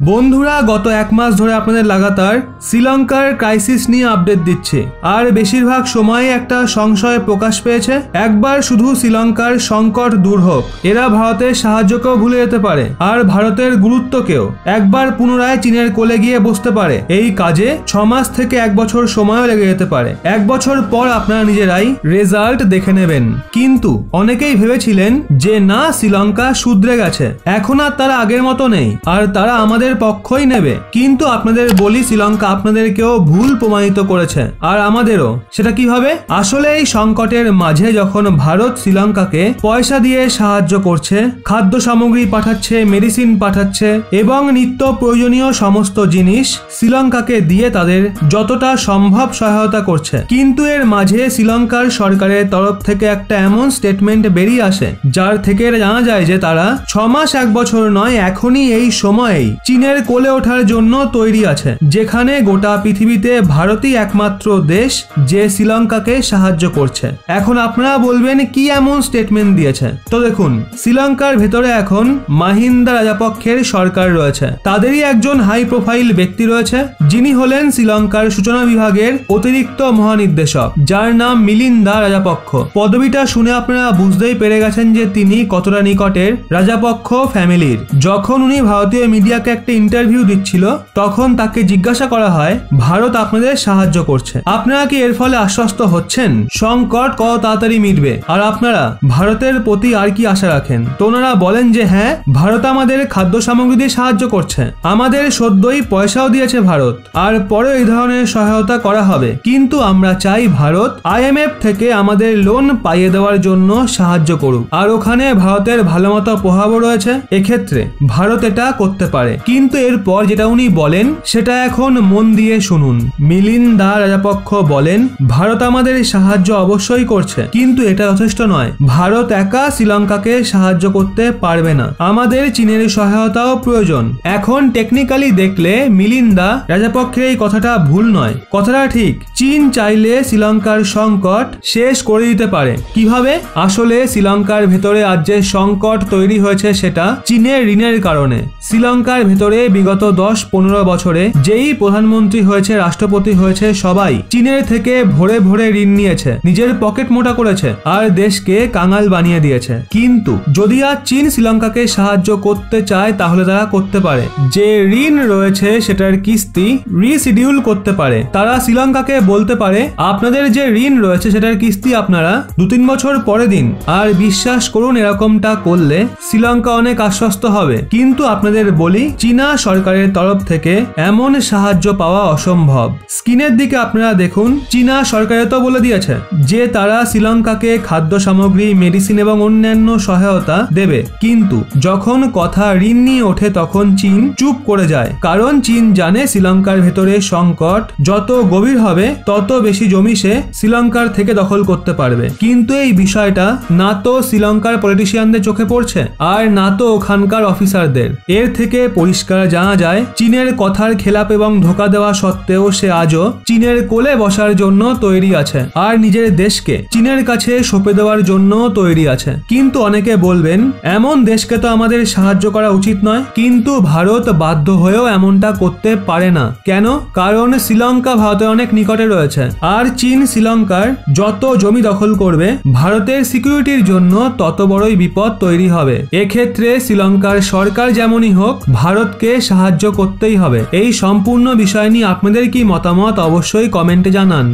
বন্ধুরা গত এক মাস ধরে আপনাদের লাগাতার শ্রীলঙ্কার ক্রাইসিস নিয়ে আপডেট দিচ্ছে আর বেশিরভাগ সময় একটা সংশয় প্রকাশ পেয়েছে একবার শুধু শ্রীলঙ্কার সংকট দূর হোক, এরা ভারতের সাহায্যকেও ভুলে যেতে পারে আর ভারতের গুরুত্বকেও একবার পুনরায় চীনের কোলে গিয়ে বসতে পারে। এই কাজে 6 মাস থেকে 1 বছর সময়ও লেগে যেতে পারে। 1 বছর পর আপনারা নিজেরাই রেজাল্ট দেখে নেবেন। কিন্তু অনেকেই ভেবেছিলেন যে না, শ্রীলঙ্কা শুধরে গেছে, এখন আর তারা আগের মতো নেই আর তারা আমাদের পক্ষই নেবে। কিন্তু আপনাদের বলি, শ্রীলঙ্কা আপনাদেরকেও ভুল প্রমাণিত করেছে আর আমাদেরও। সেটা কিভাবে? আসলে এই সংকটের মাঝে যখন ভারত শ্রীলঙ্কাকে পয়সা দিয়ে সাহায্য করছে, খাদ্য সামগ্রী পাঠাচ্ছে, মেডিসিন পাঠাচ্ছে এবং নিত্য প্রয়োজনীয় সমস্ত জিনিস শ্রীলঙ্কাকে দিয়ে তাদের যতটা সম্ভব সহায়তা করছে, কিন্তু এর মাঝে শ্রীলঙ্কার সরকারের তরফ থেকে একটা এমন স্টেটমেন্ট বেরিয়ে আসে যার থেকে জানা যায় যে তারা 6 মাস 1 বছর নয়, এখনই এই সময়েই চীনের কোলে ওঠার জন্য তৈরি আছে, যেখানে গোটা পৃথিবীতে ভারতই একমাত্র দেশ যে শ্রীলঙ্কাকে সাহায্য করছে। এখন আপনারা বলবেন কি এমন স্টেটমেন্ট দিয়েছে? তো দেখুন, শ্রীলঙ্কার ভেতরে এখন মাহিন্দা রাজাপক্ষের সরকার রয়েছে, তাদেরই একজন হাই প্রোফাইল ব্যক্তি রয়েছে যিনি হলেন শ্রীলঙ্কার সূচনা বিভাগের অতিরিক্ত মহানির্দেশক, যার নাম মিলিন্দা রাজাপক্ষ। পদবিটা শুনে আপনারা বুঝতেই পেরে গেছেন যে তিনি কতটা নিকটের রাজাপক্ষ ফ্যামিলির। যখন উনি ভারতীয় মিডিয়াকে একটা ইন্টারভিউ দিচ্ছিল তখন তাকে জিজ্ঞাসা করা হয় ভারত আপনাদের সাহায্য করছে, আপনারা কি এর ফলে আশ্বস্ত হচ্ছেন সংকট কত তাড়াতাড়ি মিটবে আর আপনারা ভারতের প্রতি আর কি আশা রাখেন? তো ওনারা বলেন যে হ্যাঁ, ভারত আমাদের খাদ্য সামগ্রী দিয়ে সাহায্য করছে, আমাদের সদ্যই পয়সাও দিয়েছে ভারত আর পরে এই ধরনের সহায়তা করা হবে, কিন্তু আমরা চাই ভারত IMF থেকে আমাদের লোন পাইয়ে দেওয়ার জন্য সাহায্য করুক আর ওখানে ভারতের ভালো মতো প্রভাবও রয়েছে, এক্ষেত্রে ভারত এটা করতে পারে। কিন্তু এরপর যেটা উনি বলেন সেটা এখন মন দিয়ে শুনুন। মিলিন্দা রাজাপক্ষ বলেন ভারত আমাদের সাহায্য অবশ্যই করছে, কিন্তু এটা যথেষ্ট নয়। ভারত একা শ্রীলঙ্কাকে সাহায্য করতে পারবে না, আমাদের চীনের সহায়তাও প্রয়োজন। এখন টেকনিক্যালি দেখলে মিলিন্দা রাজাপক্ষের এই কথাটা ভুল নয়, কথাটা ঠিক। চীন চাইলে শ্রীলঙ্কার সংকট শেষ করে দিতে পারে। কিভাবে? আসলে শ্রীলঙ্কার ভেতরে আজ যে সংকট তৈরি হয়েছে সেটা চীনের ঋণের কারণে। শ্রীলঙ্কার ভেতরে বিগত 10-15 বছরে যেই প্রধানমন্ত্রী হয়েছে, রাষ্ট্রপতি হয়েছে, সবাই চীনের থেকে ভরে ভরে ঋণ নিয়েছে, নিজের পকেট মোটা করেছে আর দেশকে কাঙাল বানিয়ে দিয়েছে। কিন্তু যদি আজ চীন শ্রীলঙ্কাকে সাহায্য করতে চায় তাহলে তারা করতে পারে। যে ঋণ রয়েছে সেটার কিস্তি রিশিডিউল করতে পারে। তারা শ্রীলঙ্কাকে বলতে পারে আপনাদের যে ঋণ রয়েছে সেটার কিস্তি আপনারা 2-3 বছর পরে দিন, আর বিশ্বাস করুন এরকমটা করলে শ্রীলঙ্কা অনেক আশ্বস্ত হবে। কিন্তু আপনাদের বলি, চীনা সরকারের তরফ থেকে এমন সাহায্য পাওয়া অসম্ভব। স্ক্রিনের দিকে আপনারা দেখুন, চীনা সরকারে তো বলে দিয়েছে যে তারা শ্রীলঙ্কাকে খাদ্য সামগ্রী, মেডিসিন এবং অন্যান্য সহায়তা দেবে, কিন্তু যখন কথা ঋণ নিয়ে ওঠে তখন চীন চুপ করে যায়, কারণ চীন জানে শ্রীলঙ্কার ভেতরে সংকট যত গভীর হবে তত বেশি জমি সে শ্রীলঙ্কার থেকে দখল করতে পারবে। কিন্তু এই বিষয়টা না তো শ্রীলঙ্কার পলিটিশিয়ানদের চোখে পড়ছে আর না তো ওখানকার অফিসারদের। এর থেকে পরিষ্কার জানা যায় চীনের কথার খেলাপ এবং ধোঁকা দেওয়া সত্ত্বেও সে আজও চীনের কোলে বসার জন্য তৈরি আছে আর নিজের দেশকে চীনের কাছে সঁপে দেওয়ার জন্য তৈরি আছে। কিন্তু অনেকে বলবেন এমন দেশকে তো আমাদের সাহায্য করা উচিত নয়, কিন্তু ভারত বাধ্য হয়েও এমনটা করতে পারে না। কেন? কারণ শ্রীলঙ্কা ভারতের অনেক নিকটে রয়েছে আর চীন শ্রীলঙ্কার যত জমি দখল করবে ভারতের সিকিউরিটির জন্য তত বড়ই বিপদ তৈরি হবে। এক্ষেত্রে শ্রীলঙ্কার সরকার যেমনই হোক ভারতকে সাহায্য করতেই হবে। এই সম্পূর্ণ বিষয় নিয়ে আপনাদের কি মতামত অবশ্যই কমেন্টে জানান।